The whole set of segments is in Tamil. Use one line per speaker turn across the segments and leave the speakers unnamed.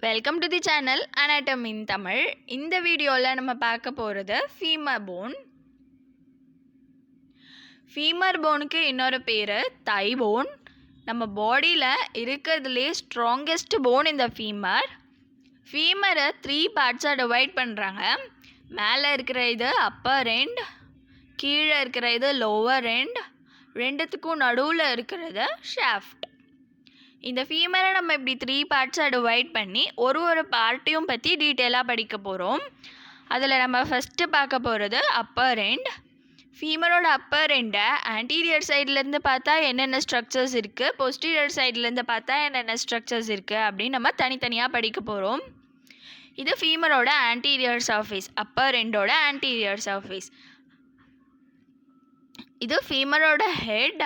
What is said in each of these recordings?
Welcome to the channel anatomy in Tamil. இந்த வீடியோவில் நம்ம பார்க்க போகிறது ஃபீமர் போன். ஃபீமர் போனுக்கு இன்னொரு பேர் தை போன். நம்ம பாடியில் இருக்கிறதுலே ஸ்ட்ராங்கஸ்ட் போன் இந்த ஃபீமர். ஃபீமரை 3 பார்ட்ஸாக டிவைட் பண்ணுறாங்க. மேலே இருக்கிற இது அப்பர் எண்ட், கீழே இருக்கிற இது லோவர் எண்ட், ரெண்டுத்துக்கும் நடுவில் இருக்கிறது ஷாஃப்ட். இந்த ஃபீமரை நம்ம இப்படி 3 பார்ட்ஸாக டிவைட் பண்ணி ஒரு பார்ட்டையும் பற்றி டீட்டெயிலாக படிக்க போகிறோம். அதில் நம்ம ஃபஸ்ட்டு பார்க்க போகிறது அப்பர் எண்ட். ஃபீமரோட அப்பர் எண்டை ஆன்டீரியர் சைட்லேருந்து பார்த்தா என்னென்ன ஸ்ட்ரக்சர்ஸ் இருக்குது, பொஸ்டீரியர் சைட்லேருந்து பார்த்தா என்னென்ன ஸ்ட்ரக்சர்ஸ் இருக்குது அப்படின்னு நம்ம தனித்தனியாக படிக்க போகிறோம். இது ஃபீமரோட ஆன்டீரியர் சர்ஃபேஸ், அப்பர் எண்டோட ஆன்டீரியர் சர்ஃபேஸ். இது ஃபீமரோட ஹெட்,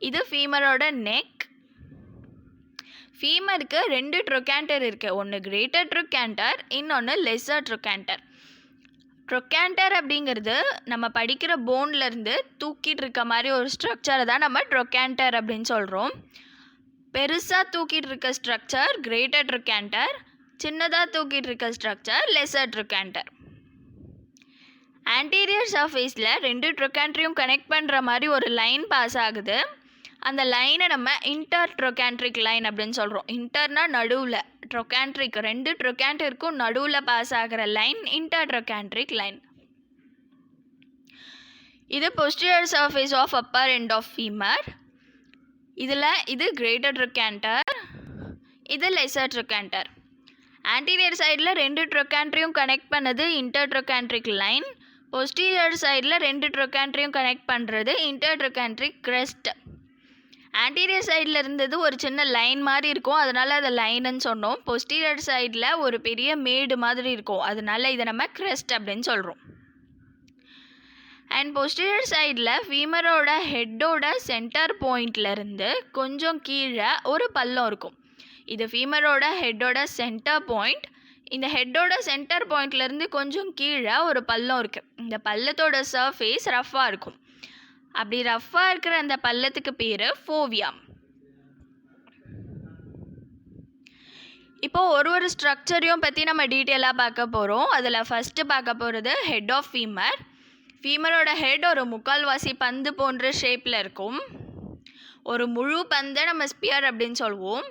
இது ஃபீமரோட நெக். ஃபீமருக்கு 2 ட்ரொக்காண்டர் இருக்குது. ஒன்று கிரேட்டர் ட்ரொக்காண்டர், இன்னொன்று லெஸ்ஸர் ட்ரொக்காண்டர். ட்ரொக்காண்டர் அப்படிங்கிறது நம்ம படிக்கிற போன்லேருந்து தூக்கிட்டு இருக்க மாதிரி ஒரு ஸ்ட்ரக்சரை தான் நம்ம ட்ரொக்காண்டர் அப்படின்னு சொல்கிறோம். பெருசாக தூக்கிட்டு இருக்க ஸ்ட்ரக்சர் கிரேட்டர் ட்ரொக்காண்டர், சின்னதாக தூக்கிட்டு இருக்க ஸ்ட்ரக்சர் லெஸ்ஸர் ட்ரொக்காண்டர். ஆன்டீரியர் சர்ஃபேஸில் 2 ட்ரொக்காண்டரையும் கனெக்ட் பண்ணுற மாதிரி ஒரு லைன் பாஸ் ஆகுது. அந்த லைனை நம்ம இன்டர் ட்ரொக்காண்ட்ரிக் லைன் அப்படின்னு சொல்கிறோம். இன்டர்னா நடுவில், ட்ரொக்காண்ட்ரிக் 2 ட்ரொக்காண்டருக்கும் நடுவில் பாஸ் ஆகிற லைன் இன்டர் ட்ரொக்காண்ட்ரிக் லைன். இது posterior surface of upper end of femur. இது கிரேட்டர் ட்ரொக்காண்டர், இது லெஸ்ஸர் ட்ரொக்காண்டர். ஆன்டீரியர் சைடில் 2 ட்ரொக்காண்டரையும் கனெக்ட் பண்ணது இன்டர் ட்ரொக்காண்ட்ரிக் லைன். பொஸ்டீரியர் சைடில் 2 ட்ரொக்காண்டரையும் கனெக்ட் பண்ணுறது இன்டர் ட்ரொக்காண்ட்ரிக் கிரெஸ்ட். ஆன்டீரியர் சைடில் இருந்தது ஒரு சின்ன லைன் மாதிரி இருக்கும், அதனால் அதை லைனுன்னு சொன்னோம். பொஸ்டீரியர் சைடில் ஒரு பெரிய மேடு மாதிரி இருக்கும், அதனால இதை நம்ம கிரெஸ்ட் அப்படின்னு சொல்கிறோம். அண்ட் பொஸ்டீரியர் சைடில் ஃபீமரோட ஹெட்டோட சென்டர் பாயிண்ட்லேருந்து கொஞ்சம் கீழே ஒரு பள்ளம் இருக்கும். இது ஃபீமரோட ஹெட்டோட சென்டர் பாயிண்ட். இந்த ஹெட்டோட சென்டர் பாயிண்ட்லேருந்து கொஞ்சம் கீழே ஒரு பள்ளம் இருக்குது. இந்த பள்ளத்தோட சர்ஃபேஸ் ரஃப்பாக இருக்கும். அப்படி ரஃப்பாக இருக்கிற அந்த பள்ளத்துக்கு பேர் ஃபோவியா. இப்போது ஒரு ஸ்ட்ரக்சரையும் பற்றி நம்ம டீட்டெயிலாக பார்க்க போகிறோம். அதில் ஃபஸ்ட்டு பார்க்க போகிறது ஹெட் ஆஃப் ஃபீமர். ஃபீமரோட ஹெட் ஒரு முக்கால்வாசி பந்து போன்ற ஷேப்பில் இருக்கும். ஒரு முழு பந்தை நம்ம ஸ்பியர் அப்படின்னு சொல்லுவோம்.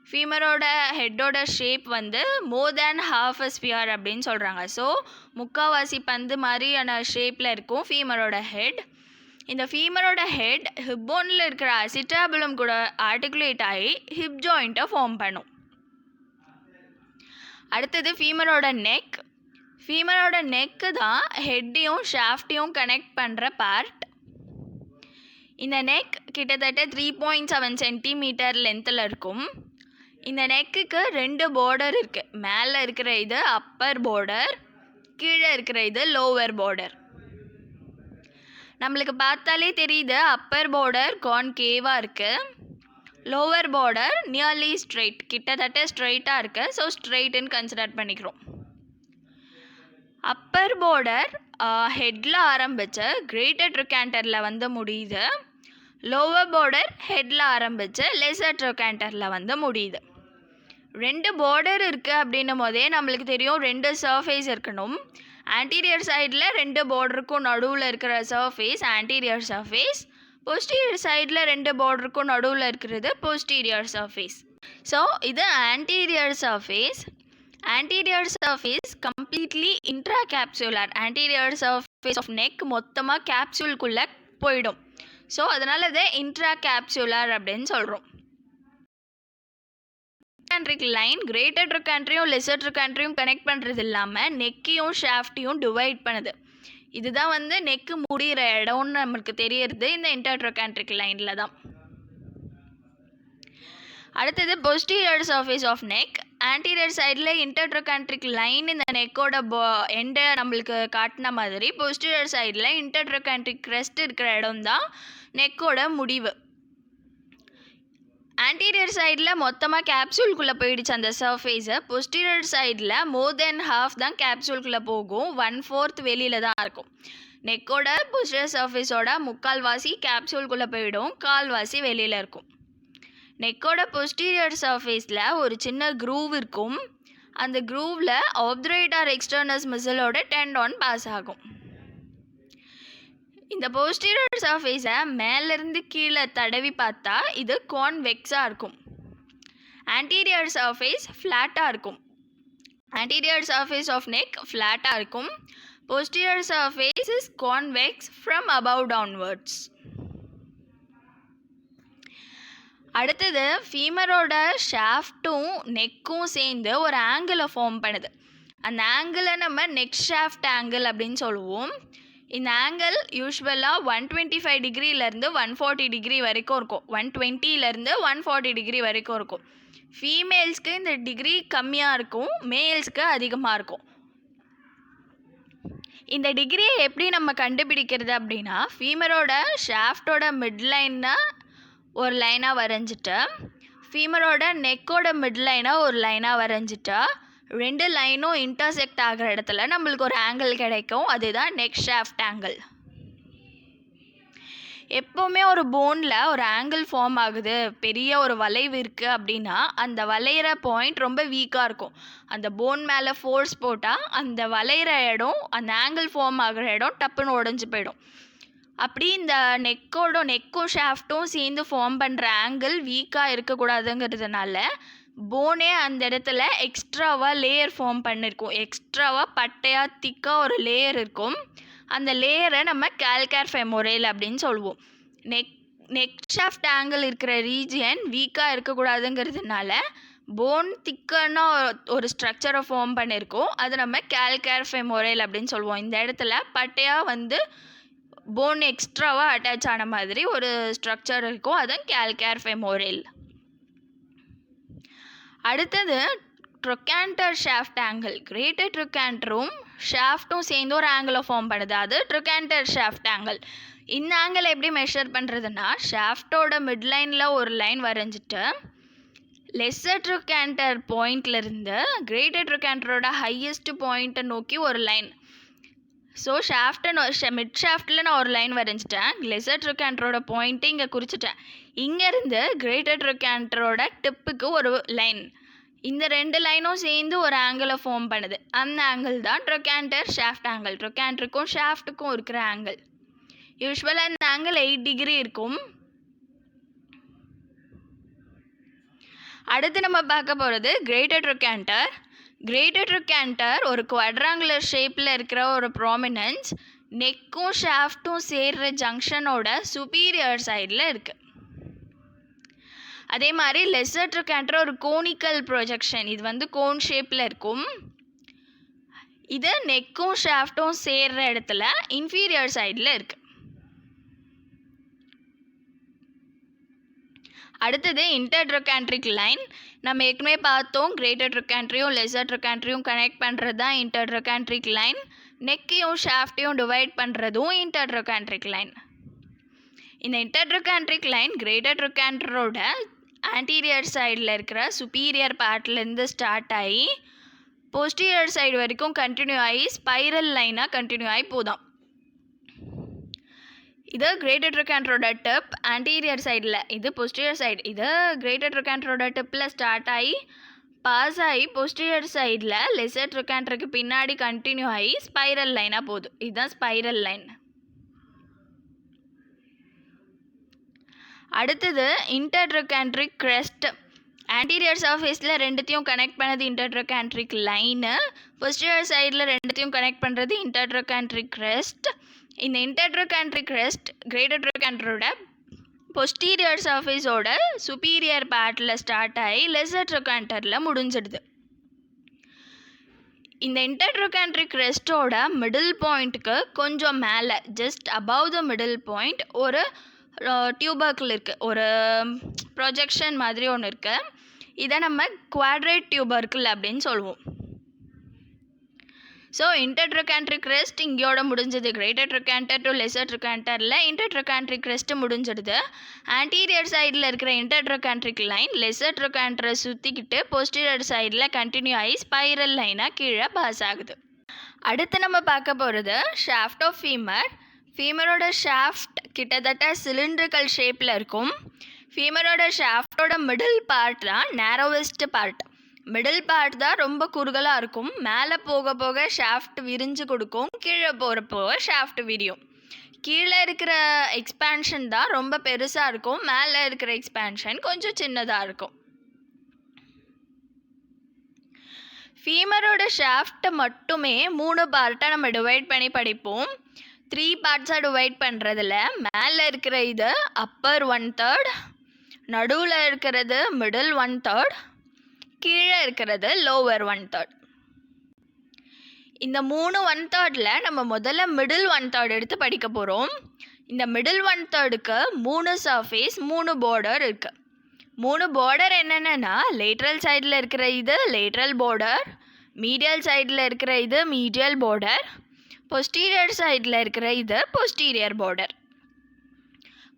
ஃபீமரோட ஹெட்டோட ஷேப் வந்து மோர் தேன் ஹாஃப் அ ஸ்பியர் அப்படின்னு சொல்கிறாங்க. ஸோ முக்கால்வாசி பந்து மாதிரியான ஷேப்பில் இருக்கும் ஃபீமரோட ஹெட். இந்த ஃபீமரோட ஹெட் ஹிப் போனில் இருக்கிற அசிட்டாபுலம் கூட ஆர்டிகுலேட் ஆகி ஹிப் ஜாயிண்ட்டை ஃபார்ம் பண்ணும். அடுத்தது ஃபீமரோட நெக். ஃபீமரோட நெக்கு தான் ஹெட்டையும் ஷாஃப்டையும் கனெக்ட் பண்ணுற பார்ட். இந்த நெக் கிட்டத்தட்ட 3.7 சென்டிமீட்டர் லென்த்தில் இருக்கும். இந்த நெக்குக்கு 2 பார்டர் இருக்குது. மேலே இருக்கிற இது அப்பர் பார்டர், கீழே இருக்கிற இது லோவர் பார்டர். நம்மளுக்கு பார்த்தாலே தெரியுது அப்பர் பார்டர் கான்கேவாக இருக்குது, லோவர் பார்டர் நியர்லி ஸ்ட்ரெயிட், கிட்டத்தட்ட ஸ்ட்ரெயிட்டாக இருக்குது. ஸோ ஸ்ட்ரெயிட்டுன்னு கன்சிடர் பண்ணிக்கிறோம். அப்பர் பார்டர் ஹெட்டில் ஆரம்பித்து கிரேட்டர் ட்ரொக்காண்டரில் வந்து முடியுது. லோவர் பார்டர் ஹெட்டில் ஆரம்பித்து லெஸ்ஸர் ட்ரொக்காண்டரில் வந்து முடியுது. 2 பார்டர் இருக்குது அப்படின்னும் போதே நம்மளுக்கு தெரியும் 2 சர்ஃபேஸ் இருக்கணும். ஆன்டீரியர் சைடில் 2 பார்டருக்கும் நடுவில் இருக்கிற சர்ஃபேஸ் ஆன்டீரியர் சர்ஃபேஸ், பொஸ்டீரியர் சைடில் 2 பார்டருக்கும் நடுவில் இருக்கிறது பொஸ்டீரியர் சர்ஃபேஸ். ஸோ இது anterior surface. Anterior surface completely intra capsular. Anterior surface of neck மொத்தமாக கேப்சூலுக்குள்ளே போயிடும். ஸோ அதனால் இதை இன்ட்ரா கேப்சூலர் அப்படின்னு சொல்கிறோம். ட்ரொக்காண்ட்ரிக் லைன் கிரேட்டர் ட்ரொக்காண்டரையும் லெஸ்ஸர் ட்ரொக்காண்டரையும் கனெக்ட் பண்ணுறது இல்லாமல் நெக்கையும் ஷாஃப்டையும் டிவைட் பண்ணுது. இதுதான் வந்து நெக்கு முடிகிற இடம்னு நம்மளுக்கு தெரியறது இந்த இன்டர் ட்ரொக்காண்ட்ரிக் லைனில் தான். அடுத்தது posterior surface of neck. Anterior சைடில் இன்டர் ட்ரொக்காண்ட்ரிக் லைன் இந்த நெக்கோட எண்டை நம்மளுக்கு காட்டின மாதிரி பொஸ்டீரியர் சைடில் இன்டர் ட்ரொக்காண்ட்ரிக் கிரெஸ்ட் இருக்கிற இடம் தான் நெக்கோட முடிவு. ஆன்டீரியர் சைடில் மொத்தமாக கேப்சூலுக்குள்ளே போயிடுச்சு அந்த சர்ஃபேஸை. பொஸ்டீரியர் சைடில் மோர் தென் ஹாஃப் தான் கேப்சூலுக்குள்ளே போகும், 1/4 வெளியில் தான் இருக்கும். நெக்கோட பொஸ்டீரியர் சர்ஃபேஸோட முக்கால்வாசி கேப்சூலுக்குள்ளே போயிடும், கால்வாசி வெளியில் இருக்கும். நெக்கோட பொஸ்டீரியர் சர்ஃபேஸில் ஒரு சின்ன க்ரூவ் இருக்கும். அந்த க்ரூவில் ஆப்துரைட்டார் எக்ஸ்டர்னஸ் மசிலோட டெண்டான் பாஸ் ஆகும். இந்த போஸ்டீரியர் சர்ஃபேஸை மேலேருந்து கீழே தடவி பார்த்தா இது கான்வெக்ஸாக இருக்கும். ஆன்டீரியர் சர்ஃபேஸ் ஃப்ளாட்டாக இருக்கும். ஆன்டீரியர் சர்ஃபேஸ் ஆஃப் நெக் ஃப்ளாட்டாக இருக்கும். Posterior surface is convex from above downwards. அடுத்தது ஃபீமரோட ஷாஃப்ட்டும் நெக்கும் சேர்ந்து ஒரு ஆங்கிளை ஃபார்ம் பண்ணுது. அந்த ஆங்கிளை நம்ம நெக் ஷாஃப்ட் ஆங்கிள் அப்படின்னு சொல்லுவோம். இந்த ஆங்கிள் யூஸ்வலாக 125 டிகிரிலேருந்து 140 டிகிரி வரைக்கும் இருக்கும். 120லேருந்து 140 டிகிரி வரைக்கும் இருக்கும். ஃபீமேல்ஸ்க்கு இந்த டிகிரி கம்மியாக இருக்கும், மேல்ஸ்க்கு அதிகமாக இருக்கும். இந்த டிகிரியை எப்படி நம்ம கண்டுபிடிக்கிறது அப்படின்னா, ஃபீமரோட ஷாஃப்டோட மிட்லைனை ஒரு லைனாக வரைஞ்சிட்டு, ஃபீமரோட நெக்கோட மிட்லைனை ஒரு லைனாக வரைஞ்சிட்டா, 2 லைனும் இன்டர்செக்ட் ஆகிற இடத்துல நம்மளுக்கு ஒரு ஆங்கிள் கிடைக்கும். அதுதான் நெக் ஷாஃப்ட் ஆங்கிள். எப்போவுமே ஒரு போனில் ஒரு ஆங்கிள் ஃபார்ம் ஆகுது, பெரிய ஒரு வளைவு இருக்குது அப்படின்னா அந்த வளையிற பாயிண்ட் ரொம்ப வீக்காக இருக்கும். அந்த போன் மேலே ஃபோர்ஸ் போட்டால் அந்த வளையிற இடம், அந்த ஆங்கிள் ஃபார்ம் ஆகிற இடம் டப்புன்னு உடஞ்சி போயிடும். அப்படி இந்த நெக்கும் ஷாஃப்ட்டும் சேர்ந்து ஃபார்ம் பண்ணுற ஆங்கிள் வீக்காக இருக்கக்கூடாதுங்கிறதுனால போனே அந்த இடத்துல எக்ஸ்ட்ராவாக லேயர் ஃபார்ம் பண்ணியிருக்கும். எக்ஸ்ட்ராவாக பட்டையாக திக்காக ஒரு லேயர் இருக்கும். அந்த லேயரை நம்ம கால்கேர் ஃபெமோரல் அப்படின்னு சொல்லுவோம். நெக் ஷாஃப்ட் ஆங்கிள் இருக்கிற ரீஜியன் வீக்காக இருக்கக்கூடாதுங்கிறதுனால போன் திக்கான ஒரு ஸ்ட்ரக்சரை ஃபார்ம் பண்ணியிருக்கோம். அது நம்ம கால்கேர் ஃபெமோரல் அப்படின்னு சொல்லுவோம். இந்த இடத்துல பட்டையாக போன் எக்ஸ்ட்ராவாக அட்டாச் ஆன மாதிரி ஒரு ஸ்ட்ரக்சர் இருக்கும். அதுதான் கால்கேர் ஃபெமோரல். அடுத்தது ட்ரொக்காண்டர் ஷாஃப்ட் ஆங்கிள். கிரேட்டர் ட்ரொக்காண்டரும் ஷாஃப்ட்டும் சேர்ந்து ஒரு ஆங்கிளை ஃபார்ம் பண்ணுது. அது ட்ரொக்காண்டர் ஷாஃப்ட் ஆங்கிள். இந்த ஆங்கிளை எப்படி மெஷர் பண்ணுறதுன்னா, ஷாஃப்டோட மிட்லைனில் ஒரு லைன் வரைஞ்சிட்டு லெஸ்ஸர் ட்ரொக்காண்டர் பாயிண்ட்லேருந்து கிரேட்டர் ட்ரொக்காண்டரோட ஹையஸ்ட் பாயிண்ட்டை நோக்கி ஒரு லைன். ஸோ மிட் ஷாஃப்டில் நான் ஒரு லைன் வரைஞ்சிட்டேன். லெஸ்ஸர் ட்ரொக்காண்டரோட பாயிண்ட்டு இங்கே குறிச்சிட்டேன். இங்கேருந்து கிரேட்டர் ட்ரொக்காண்டரோட டிப்புக்கு ஒரு லைன். இந்த 2 லைனும் சேர்ந்து ஒரு ஆங்கிளை ஃபார்ம் பண்ணுது. அந்த ஆங்கிள் தான் ட்ரொக்காண்டர் ஷாஃப்ட் ஆங்கிள். ட்ரொக்காண்டருக்கும் ஷாஃப்ட்டுக்கும் இருக்கிற ஆங்கிள். யூஸ்வலாக இந்த ஆங்கிள் 8 டிகிரி இருக்கும். அடுத்து நம்ம பார்க்க போகிறது கிரேட்டர் ட்ரொக்காண்டர். கிரேட்டர் ட்ரொக்காண்டர் ஒரு குவாட்ராங்குலர் ஷேப்பில் இருக்கிற ஒரு ப்ராமினன்ஸ் நெக்கும் ஷாஃப்ட்டும் சேர்ற ஜங்ஷனோட சுப்பீரியர் சைடில் இருக்குது. அதே மாதிரி லெஸ்ஸர் ட்ரொக்காண்டர் ஒரு கோனிக்கல் ப்ரொஜெக்ஷன். இது கோன் ஷேப்பில் இருக்கும். இது நெக்கும் ஷாஃப்ட்டும் சேர்ற இடத்துல இன்ஃபீரியர் சைடில் இருக்குது. அடுத்தது இன்டர்ட்ரொக்காண்ட்ரிக் லைன். நம்ம ஏற்கனவே பார்த்தோம், கிரேட்டர் ட்ரொக்காண்ட்ரியும் லெஸ்ஸர் ட்ரொக்காண்ட்ரியும் கனெக்ட் பண்ணுறது தான் இன்டர்ட்ரொக்காண்ட்ரிக் லைன். நெக்கையும் ஷாஃப்டையும் டிவைட் பண்ணுறதும் இன்டர்ட்ரொக்காண்ட்ரிக் லைன். இந்த இன்டர்ட்ரொக்காண்ட்ரிக் லைன் கிரேட்டர் ட்ரொக்காண்டரோட ஆன்டீரியர் சைடில் இருக்கிற சுப்பீரியர் பார்ட்லேருந்து ஸ்டார்ட் ஆகி போஸ்டீரியர் சைடு வரைக்கும் கண்டினியூ ஆகி ஸ்பைரல் லைனாக கண்டினியூ ஆகி போதாம். இது கிரேட்டர் ட்ரொக்காண்டரோட டிப் ஆன்டீரியர் சைடில், இது போஸ்டீரியர் சைடு. இது கிரேட்டர் ட்ரொக்காண்டரோட டிப்பில் ஸ்டார்ட் ஆகி பாஸ் ஆகி போஸ்டீரியர் சைடில் லெஸ்ஸர் ட்ரொக்காண்டருக்கு பின்னாடி கண்டினியூ ஆகி ஸ்பைரல் லைனாக போகுது. இதுதான் ஸ்பைரல் லைன். அடுத்தது இன்டர்ட்ரொக்காண்ட்ரிக் கிரெஸ்ட். ஆன்டீரியர் சர்ஃபேஸில் ரெண்டுத்தையும் கனெக்ட் பண்ணது இன்டர்ட்ரொக்காண்ட்ரிக் லைனு. போஸ்டீரியர் சைடில் ரெண்டுத்தையும் கனெக்ட் பண்ணுறது இன்டர்ட்ரொக்காண்ட்ரிக் கிரெஸ்ட். இந்த இன்டர்ட்ரொக்காண்ட்ரிக் கிரெஸ்ட் கிரேட்டர் ட்ரொக்காண்டரோட போஸ்டீரியர் சர்ஃபேஸோட சுப்பீரியர் பார்ட்டில் ஸ்டார்ட் ஆகி லெஸ்ஸர் ட்ரொக்காண்டரில் முடிஞ்சிடுது. இந்த இன்டர்ட்ரொக்காண்ட்ரிக் கிரெஸ்டோட மிடில் பாயிண்ட்டுக்கு கொஞ்சம் மேலே, just above the middle point, ஒரு டியூபர்க்கிள் இருக்குது, ஒரு ப்ரொஜெக்ஷன் மாதிரி ஒன்று இருக்குது. இதை நம்ம குவாட்ரேட் டியூபர்க்கிள் அப்படின்னு சொல்லுவோம். ஸோ இன்டர்ட்ரொக்காண்ட்ரிக் கிரெஸ்ட் இங்கேயோட முடிஞ்சது. கிரேட்டர் ட்ரொக்காண்டர் டு லெஸ்ஸர் ட்ரொக்காண்டரில் இன்டர்ட்ரொக்காண்ட்ரிக் கிரெஸ்ட் முடிஞ்சிடுது. ஆன்டீரியர் சைடில் இருக்கிற இன்டர்ட்ரொக்காண்ட்ரிக் லைன் லெஸ்ஸர் ட்ரொக்காண்டரை சுற்றிக்கிட்டு போஸ்டீரியர் சைடில் கண்டினியூ ஆகி ஸ்பைரல் லைனாக கீழே பாஸ் ஆகுது. அடுத்து நம்ம பார்க்க போகிறது ஷாஃப்ட் ஆஃப் ஃபீமர். ஃபீமரோட ஷாஃப்ட் கிட்டத்தட்ட சிலிண்ட்ரிக்கல் ஷேப்பில் இருக்கும். ஃபீமரோட ஷாஃப்டோட மிடில் பார்ட் தான் நேரோவெஸ்ட் பார்ட். மிடில் பார்ட் தான் ரொம்ப குறுகலாக இருக்கும். மேலே போக போக ஷாஃப்ட் விரிஞ்சு கொடுக்கும், கீழே போகிறப்போ ஷாஃப்ட் விரியும். கீழே இருக்கிற எக்ஸ்பேன்ஷன் தான் ரொம்ப பெருசாக இருக்கும், மேலே இருக்கிற எக்ஸ்பேன்ஷன் கொஞ்சம் சின்னதாக இருக்கும். ஃபீமரோட ஷாஃப்ட்டை மட்டுமே 3 பார்ட்டாக நம்ம டிவைட் பண்ணி படிப்போம். 3 பார்ட்ஸாக டிவைட் பண்ணுறதுல மேலே இருக்கிற இது அப்பர் 1/3, நடுவில் இருக்கிறது மிடில் 1/3, கீழே இருக்கிறது லோவர் 1/3. இந்த 3 1/3ல் நம்ம முதல்ல மிடில் 1/3 எடுத்து படிக்க போகிறோம். இந்த மிடில் 1/3க்கு 3 சர்ஃபேஸ் 3 பார்டர் இருக்குது. 3 பார்டர் என்னென்னா, லேட்ரல் சைடில் இருக்கிற இது லேட்ரல் பார்டர், மீடியல் சைடில் இருக்கிற இது மீடியல் பார்டர், பொஸ்டீரியர் சைடில் இருக்கிற இது பொஸ்டீரியர் பார்டர்.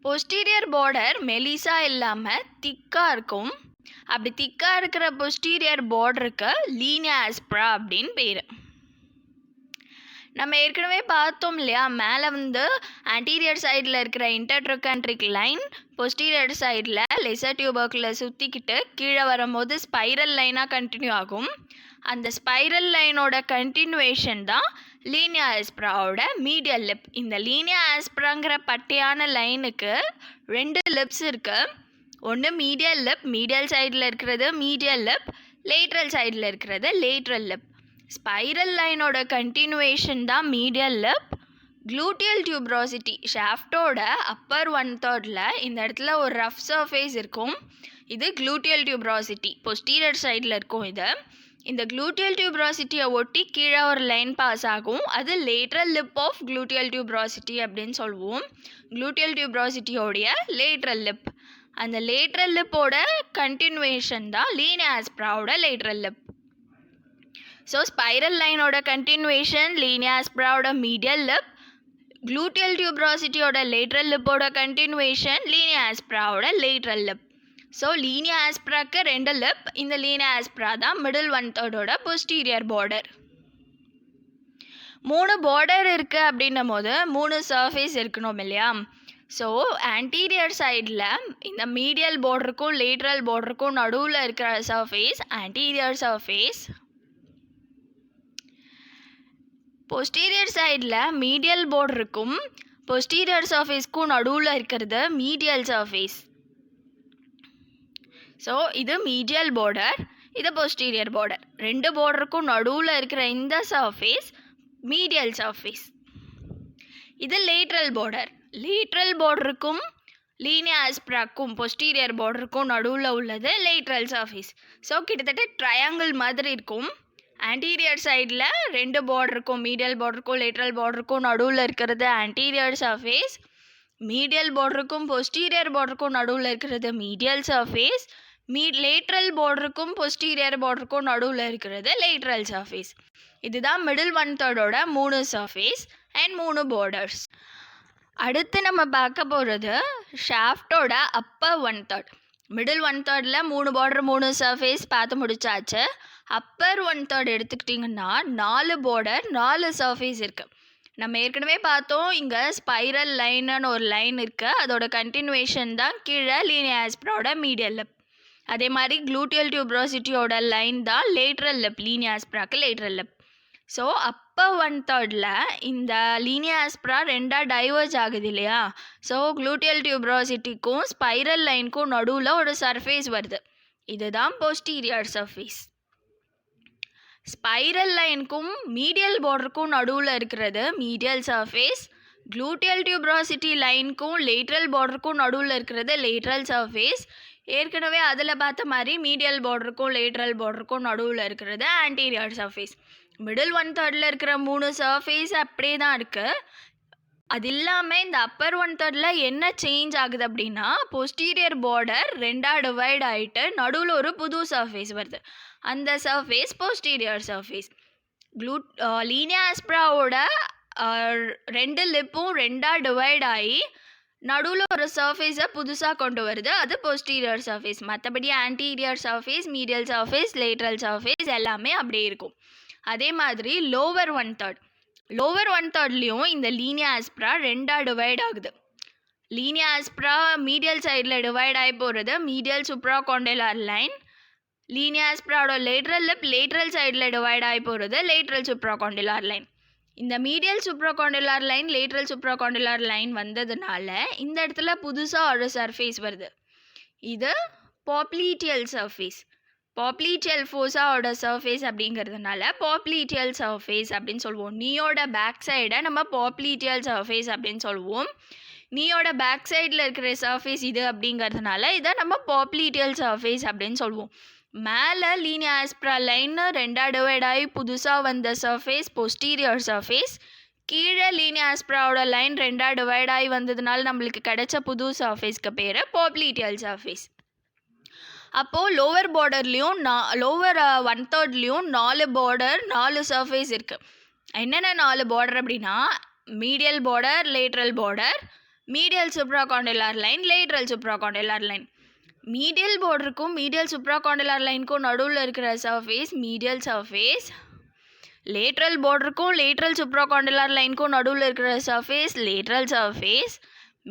பொஸ்டீரியர் பார்டர் மெலிசா இல்லாமல் திக்காக இருக்கும். அப்படி திக்காக இருக்கிற பொஸ்டீரியர் பார்டருக்கு லீனியா ஆஸ்ப்ரா அப்படின்னு பேர். நம்ம ஏற்கனவே பார்த்தோம் இல்லையா, மேலே ஆன்டீரியர் சைடில் இருக்கிற இன்டர்ட்ரோகான்ட்ரிக் லைன் பொஸ்டீரியர் சைடில் லெசர் டியூபர்கில் சுற்றிக்கிட்டு கீழே வரும்போது ஸ்பைரல் லைனாக கண்டினியூ ஆகும். அந்த ஸ்பைரல் லைனோட கண்டினியூவேஷன் தான் லீனியா ஆஸ்ப்ராவோட மீடியல் லிப். இந்த லீனியா ஆஸ்ப்ராங்கிற பட்டையான லைனுக்கு 2 லிப்ஸ் இருக்குது. ஒன்று மீடியல் லிப், மீடியல் சைடில் இருக்கிறது மீடியல் லிப், லேட்ரல் சைடில் இருக்கிறது லேட்ரல் லிப். ஸ்பைரல் லைனோட கண்டினியூவேஷன் தான் மீடியல் லிப். க்ளூட்டியல் டியூப்ராசிட்டி ஷாஃப்டோட அப்பர் 1/3ல் இந்த இடத்துல ஒரு ரஃப் சர்ஃபேஸ் இருக்கும். இது க்ளூட்டியல் டியூப்ராசிட்டி பொஸ்டீரியர் சைடில் இருக்கும். இந்த க்ளூட்டியல் டியூப்ராசிட்டியை ஒட்டி கீழே ஒரு லைன் பாஸ் ஆகும். அது lateral lip of gluteal tuberosity அப்படின்னு சொல்லுவோம். க்ளூட்டியல் டியூப்ராசிட்டியோடைய லேட்ரல் லிப். அந்த லேட்ரல் லிப்போட கண்டினியூவேஷன் தான் லீனியா ஆஸ்ப்ராவோட லேட்ரல் லிப். ஸோ ஸ்பைரல் லைனோட கண்டினியூவேஷன் லீனியா ஆஸ்ப்ராவோட மீடியல் லிப், க்ளூட்டியல் டியூப்ராசிட்டியோட லேட்ரல் லிப்போட கண்டினியூவேஷன் லீனியா ஆஸ்ப்ராவோட லேட்ரல் லிப். ஸோ லீனியா ஆஸ்ப்ராக்கு 2 லிப். இந்த லீனியா ஆஸ்ப்ரா தான் மிடில் 1/3ஓட பொஸ்டீரியர் பார்டர். 3 பார்டர் இருக்குது அப்படின்னும் போது 3 சர்ஃபேஸ் இருக்கணும் இல்லையா. ஸோ ஆன்டீரியர் சைடில் இந்த மீடியல் பார்டருக்கும் லேட்ரல் பார்டருக்கும் நடுவில் இருக்கிற சர்ஃபேஸ் ஆன்டீரியர் சர்ஃபேஸ். பொஸ்டீரியர் சைடில் மீடியல் பார்டருக்கும் பொஸ்டீரியர் சர்ஃபேஸ்க்கும் நடுவில் இருக்கிறது மீடியல் சர்ஃபேஸ். ஸோ இது மீடியல் பார்டர், இது பொஸ்டீரியர் பார்டர். 2 பார்டருக்கும் நடுவில் இருக்கிற இந்த சர்ஃபேஸ் மீடியல் சர்ஃபேஸ். இது லேட்ரல் பார்டர். லேட்ரல் பார்டருக்கும் லீனியா ஆஸ்ப்ராக்கும் பொஸ்டீரியர் பார்டருக்கும் நடுவில் உள்ளது லேட்ரல் சர்ஃபேஸ். ஸோ கிட்டத்தட்ட ட்ரையாங்கிள் மாதிரி இருக்கும். ஆன்டீரியர் சைடில் 2 பார்டருக்கும் மீடியல் பார்டருக்கும் லேட்ரல் பார்டருக்கும் நடுவில் இருக்கிறது ஆன்டீரியர் சர்ஃபேஸ். மீடியல் பார்டருக்கும் பொஸ்டீரியர் பார்டருக்கும் நடுவில் இருக்கிறது மீடியல் சர்ஃபேஸ். லேட்ரல் பார்டருக்கும் பொஸ்டீரியர் பார்டருக்கும் நடுவில் இருக்கிறது லேட்ரல் சர்ஃபேஸ். இதுதான் மிடில் 1/3ஓட 3 சர்ஃபேஸ் அண்ட் 3 பார்டர்ஸ். அடுத்து நம்ம பார்க்க போகிறது ஷாஃப்டோட அப்பர் 1/3. மிடில் 1/3ல் 3 பார்டர் 3 சர்ஃபேஸ் பார்த்து முடிச்சாச்சு. அப்பர் 1/3 எடுத்துக்கிட்டிங்கன்னா 4 பார்டர் 4 சர்ஃபேஸ் இருக்குது. நம்ம ஏற்கனவே பார்த்தோம், இங்கே ஸ்பைரல் லைன்னு ஒரு லைன் இருக்குது. அதோட கண்டினியூவேஷன் தான் கீழே லீனியா ஆஸ்ப்ராவோட மீடியல் லிப். அதே மாதிரி க்ளூட்டியல் டியூப்ராசிட்டியோட லைன் தான் லேட்ரல் லிப், லீனியா ஆஸ்ப்ராக்கு லேட்ரல் லிப். ஸோ அப்பர் 1/3ல் இந்த லீனியா ஆஸ்ப்ரா 2ஆக டைவர்ஜ் ஆகுது இல்லையா. ஸோ க்ளூட்டியல் டியூப்ராசிட்டிக்கும் ஸ்பைரல் லைனுக்கும் நடுவில் ஒரு சர்ஃபேஸ் வருது. இதுதான் போஸ்டீரியர் சர்ஃபேஸ். ஸ்பைரல் லைனுக்கும் மீடியல் பார்டருக்கும் நடுவில் இருக்கிறது மீடியல் சர்ஃபேஸ். க்ளூட்டியல் டியூப்ராசிட்டி லைனுக்கும் லேட்ரல் பார்டருக்கும் நடுவில் இருக்கிறது லேட்ரல் சர்ஃபேஸ். ஏற்கனவே அதில் பார்த்த மாதிரி மீடியல் பார்டருக்கும் லேட்ரல் பார்டருக்கும் நடுவில் இருக்கிறது ஆன்டீரியர் சர்ஃபேஸ். மிடில் 1/3ல் இருக்கிற 3 சர்ஃபேஸ் அப்படியே தான் இருக்குது. அது இல்லாமல் இந்த அப்பர் 1/3ல் என்ன சேஞ்ச் ஆகுது அப்படின்னா, பொஸ்டீரியர் பார்டர் 2ஆக டிவைட் ஆகிட்டு நடுவில் ஒரு புது சர்ஃபேஸ் வருது. அந்த சர்ஃபேஸ் போஸ்டீரியர் சர்ஃபேஸ். லீனியா ஆஸ்ப்ராவோட 2 லிப்பும் 2ஆக டிவைட் ஆகி நடுவில் ஒரு சர்ஃபேஸை புதுசாக கொண்டு வருது. அது போஸ்டீரியர் சர்ஃபேஸ். மற்றபடி anterior surface, medial surface, lateral surface எல்லாமே அப்படியே இருக்கும். அதே மாதிரி லோவர் 1/3 இந்த லீனியா ஆஸ்ப்ரா 2ஆக டிவைட் ஆகுது. லீனியா ஆஸ்ப்ரா மீடியல் சைடில் டிவைட் ஆகி போகிறது மீடியல் சுப்ராகாண்டெய்லர் லைன். லீனியா ஆஸ்ப்ராவோட லேட்ரல் சைடில் டிவைட் ஆகி போகிறது லேட்ரல் சுப்ராகாண்டெய்லர் லைன். இந்த medial supracondylar line lateral supracondylar line வந்ததுனால இந்த இடத்துல புதுசாக ஒரு சர்ஃபேஸ் வருது. இது பாப்ளீட்டியல் சர்ஃபேஸ். பாப்ளீட்டியல் ஃபோஸாவோட சர்ஃபேஸ் அப்படிங்கிறதுனால பாப்ளீட்டியல் சர்ஃபேஸ் அப்படின்னு சொல்லுவோம். நீயோட பேக் சைடை நம்ம பாப்ளீட்டியல் சர்ஃபேஸ் அப்படின்னு சொல்லுவோம். நீயோட பேக் சைடில் இருக்கிற சர்ஃபேஸ் இது அப்படிங்கிறதுனால இதை நம்ம பாப்ளீட்டியல் சர்ஃபேஸ் அப்படின்னு சொல்லுவோம். மேலே லீனியா ஆஸ்ப்ரா லைன்னு ரெண்டாக டிவைட் ஆகி புதுசாக வந்த சர்ஃபேஸ் பொஸ்டீரியர் சர்ஃபேஸ். கீழே லீனியா ஆஸ்ப்ராவோட லைன் ரெண்டாக டிவைட் ஆகி வந்ததுனால நம்மளுக்கு கிடைச்ச புது சர்ஃபேஸ்க்கு பேர் பாப்ளீட்டியல் சர்ஃபேஸ். அப்போது லோவர் பார்டர்லேயும் லோவர் 1/3லேயும் 4 சர்ஃபேஸ் இருக்குது. என்னென்ன 4 பார்டர் அப்படின்னா medial border, lateral border, medial supracondylar line, lateral supracondylar line. Medial பார்டருக்கும் மீடியல் சுப்ராகாண்டெய்லர் லைனுக்கும் நடுவில் இருக்கிற சர்ஃபேஸ் மீடியல் சர்ஃபேஸ். லேட்ரல் பார்டருக்கும் லேட்ரல் சுப்ராகாண்டெய்லர் லைனுக்கும் நடுவில் இருக்கிற surface lateral surface.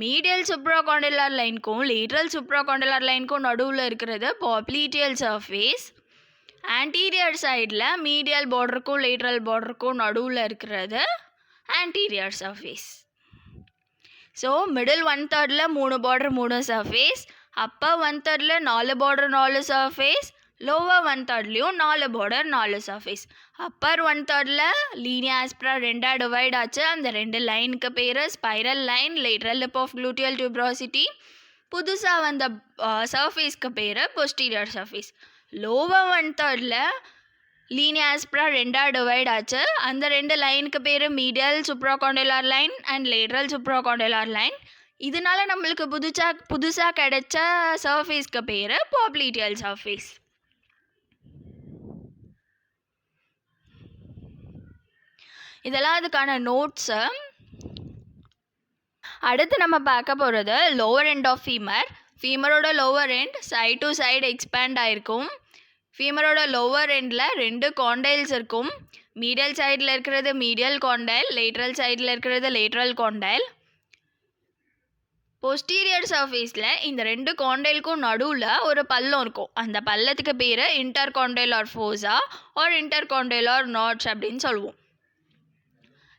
Medial supracondylar லைனுக்கும் லேட்ரல் சுப்ராகாண்டெய்லர் லைனுக்கும் நடுவில் இருக்கிறது பாப்ளீட்டியல் சர்ஃபேஸ். ஆன்டீரியர் சைடில் மீடியல் பார்டருக்கும் லேட்ரல் பார்டருக்கும் நடுவில் இருக்கிறது ஆன்டீரியர் சர்ஃபேஸ். ஸோ மிடில் 1/3ல் 3 பார்டர் 3 சர்ஃபேஸ், அப்பர் 1/3ல் 4 பார்டர் 4 சர்ஃபேஸ், லோவர் 1/3லையும் 4 பார்டர் 4 சர்ஃபேஸ். அப்பர் 1/3ல் லீனியா ஆஸ்ப்ரா ரெண்டாக டிவைட் ஆச்சு. அந்த 2 லைனுக்கு பேர் spiral line, lateral lip of gluteal tuberosity. புதுசாக வந்த சர்ஃபேஸ்க்கு பேர் பொஸ்டீரியர் சர்ஃபேஸ். லோவர் 1/3ல் லீனியா ஆஸ்ப்ரா ரெண்டாக டிவைட் ஆச்சு. அந்த 2 லைனுக்கு பேர் medial supracondylar line and lateral supracondylar line. இதனால நம்மளுக்கு புதுசாக கிடைச்ச சர்ஃபேஸ்க்கு பேர் பாப்ளீட்டியல் சர்ஃபேஸ். இதெல்லாம் அதுக்கான நோட்ஸு. அடுத்து நம்ம பார்க்க போகிறது லோவர் எண்ட் ஆஃப் ஃபீமர். ஃபீமரோட lower end side to side expand ஆகிருக்கும். ஃபீமரோட லோவர் எண்டில் 2 காண்டைல்ஸ் இருக்கும். மீடியல் சைடில் இருக்கிறது மீடியல் காண்டைல், லேட்ரல் சைடில் இருக்கிறது லேட்ரல் காண்டைல். பொஸ்டீரியர் சர்ஃபேஸில் இந்த 2 காண்டைலுக்கும் நடுவில் ஒரு பள்ளம் இருக்கும். அந்த பள்ளத்துக்கு பேர் இன்டர்காண்டைலர் ஃபோஸா ஆர் இன்டர்காண்டைலர் நாட்ச் அப்படின்னு சொல்லுவோம்.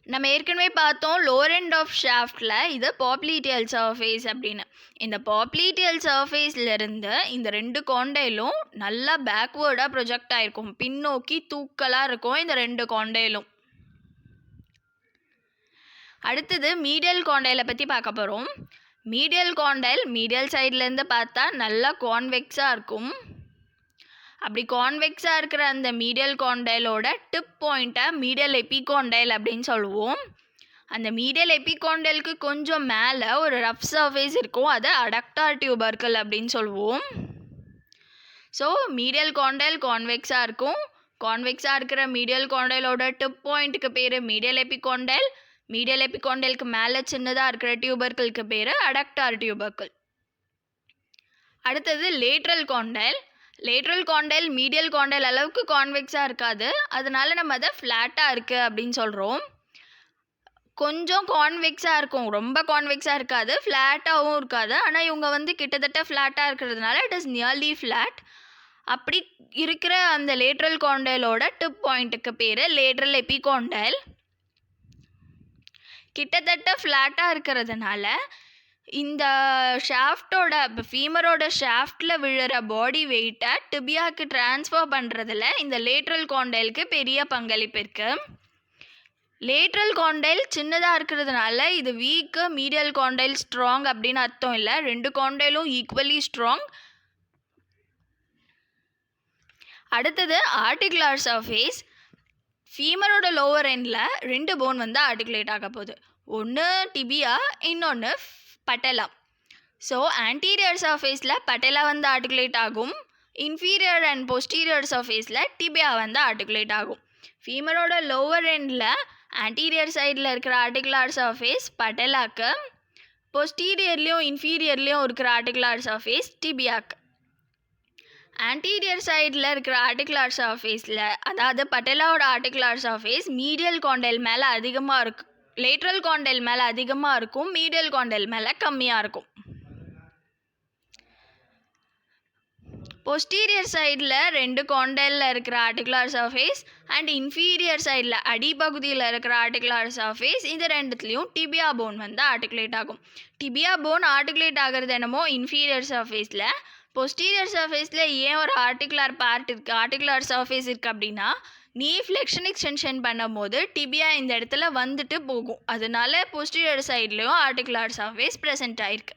நம்ம ஏற்கனவே பார்த்தோம் லோவர் எண்ட் ஆஃப் ஷாஃப்டில் இது பாப்ளீட்டியல் சர்ஃபேஸ் அப்படின்னு. இந்த பாப்ளீட்டியல் சர்ஃபேஸ்லேருந்து இந்த 2 காண்டைலும் நல்லா பேக்வேர்டாக ப்ரொஜெக்ட் ஆகிருக்கும். பின்னோக்கி தூக்கலாக இருக்கும் இந்த 2 காண்டைலும். அடுத்தது மீடியல் காண்டைலை பற்றி பார்க்க போகிறோம். மீடியல் காண்டைல் மீடியல் சைட்லேருந்து பார்த்தா நல்லா கான்வெக்ஸாக இருக்கும். அப்படி கான்வெக்ஸாக இருக்கிற அந்த மீடியல் காண்டைலோட டிப் பாயிண்ட்டை மீடியல் எபிகாண்டைல் அப்படின்னு சொல்லுவோம். அந்த மீடியல் எபிகாண்டைலுக்கு கொஞ்சம் மேலே ஒரு ரஃப் சர்ஃபேஸ் இருக்கும். அதை அடக்டார் டியூபர்கல் அப்படின்னு சொல்லுவோம். ஸோ மீடியல் காண்டைல் கான்வெக்ஸாக இருக்கும். கான்வெக்ஸாக இருக்கிற மீடியல் காண்டைலோட டிப் பாயிண்ட்டுக்கு பேர் மீடியல் எபிகாண்டைல். மீடியல் எபிகாண்டைலுக்கு மேலே சின்னதாக இருக்கிற டியூபர்கலுக்கு பேர் அடக்டார் டியூபர்கல். அடுத்தது lateral condyle. Lateral condyle medial condyle அளவுக்கு கான்வெக்ஸாக இருக்காது. அதனால நம்ம அதை ஃப்ளாட்டாக இருக்குது அப்படின்னு சொல்கிறோம். கொஞ்சம் கான்வெக்ஸாக இருக்கும், ரொம்ப கான்வெக்ஸாக இருக்காது, ஃப்ளாட்டாகவும் இருக்காது. ஆனால் இவங்க கிட்டத்தட்ட ஃப்ளாட்டாக இருக்கிறதுனால இட் இஸ் நியர்லி ஃப்ளாட். அப்படி இருக்கிற அந்த லேட்ரல் காண்டைலோட டிப் பாயிண்ட்டுக்கு பேர் லேட்ரல் எபிகாண்டைல். கிட்டத்தட்ட ஃப்ளாட்டாக இருக்கிறதுனால இந்த ஷாஃப்டோட ஃபீமரோட ஷாஃப்டில் விழுற பாடி வெயிட்டை டிபியாவுக்கு ட்ரான்ஸ்ஃபர் பண்ணுறதுல இந்த லேட்ரல் காண்டைலுக்கு பெரிய பங்களிப்பு இருக்குது. லேட்ரல் காண்டைல் சின்னதாக இருக்கிறதுனால இது வீக்கு, மீடியல் காண்டைல் ஸ்ட்ராங் அப்படின்னு அர்த்தம் இல்லை. 2 காண்டைலும் ஈக்குவலி ஸ்ட்ராங். அடுத்தது ஆர்டிகுலர் சர்ஃபேஸ். ஃபீமரோட லோவர் எண்டில் 2 போன் ஆர்டிகுலேட் ஆக போகுது. ஒன்று டிபியா, இன்னொன்று பட்டலா. ஸோ ஆன்டீரியர் சர்ஃபேஸில் பட்டலா ஆர்டிகுலேட் ஆகும். இன்ஃபீரியர் அண்ட் பொஸ்டீரியர் சர்ஃபேஸில் டிபியா ஆர்டிகுலேட் ஆகும். ஃபீமரோட லோவர் எண்டில் ஆன்டீரியர் சைடில் இருக்கிற ஆர்டிகுலர் சர்ஃபேஸ் பட்டலாக்கு, பொஸ்டீரியர்லேயும் இன்ஃபீரியர்லேயும் இருக்கிற ஆர்டிகுலர் சர்ஃபேஸ் டிபியாக்கு. ஆன்டீரியர் சைடில் இருக்கிற ஆர்டிகுலர் சர்ஃபேஸில், அதாவது பட்டலாவோட ஆர்டிகுலர் சர்ஃபேஸ் மீடியல் காண்டைல் மேலே அதிகமாக லேட்ரல் காண்டைல் மேலே அதிகமாக இருக்கும், மீடியல் காண்டைல் மேலே கம்மியாக இருக்கும். பொஸ்டீரியர் சைடில் 2 காண்டைலில் இருக்கிற ஆர்டிகுலர் சர்ஃபேஸ் அண்ட் இன்ஃபீரியர் சைடில் அடிப்பகுதியில் இருக்கிற ஆர்டிகுலர் சர்ஃபேஸ், இது ரெண்டுத்துலேயும் டிபியா போன் வந்து ஆர்டிகுலேட் ஆகும். டிபியா போன் ஆர்டிகுலேட் ஆகிறது என்னமோ இன்ஃபீரியர் சர்ஃபேஸில். பொஸ்டீரியர் சர்ஃபேஸில் ஏன் ஒரு ஆர்டிகுலர் பார்ட் இருக்குது, ஆர்டிகுலர் சர்ஃபேஸ் இருக்குது அப்படின்னா, நீ ஃப்ளெக்ஷன் எக்ஸ்டென்ஷன் பண்ணும்போது டிபியா இந்த இடத்துல வந்துட்டு போகும். அதனால பொஸ்டீரியர் சைட்லேயும் ஆர்டிகுலர் சர்ஃபேஸ் ப்ரெசென்ட் ஆயிருக்கு.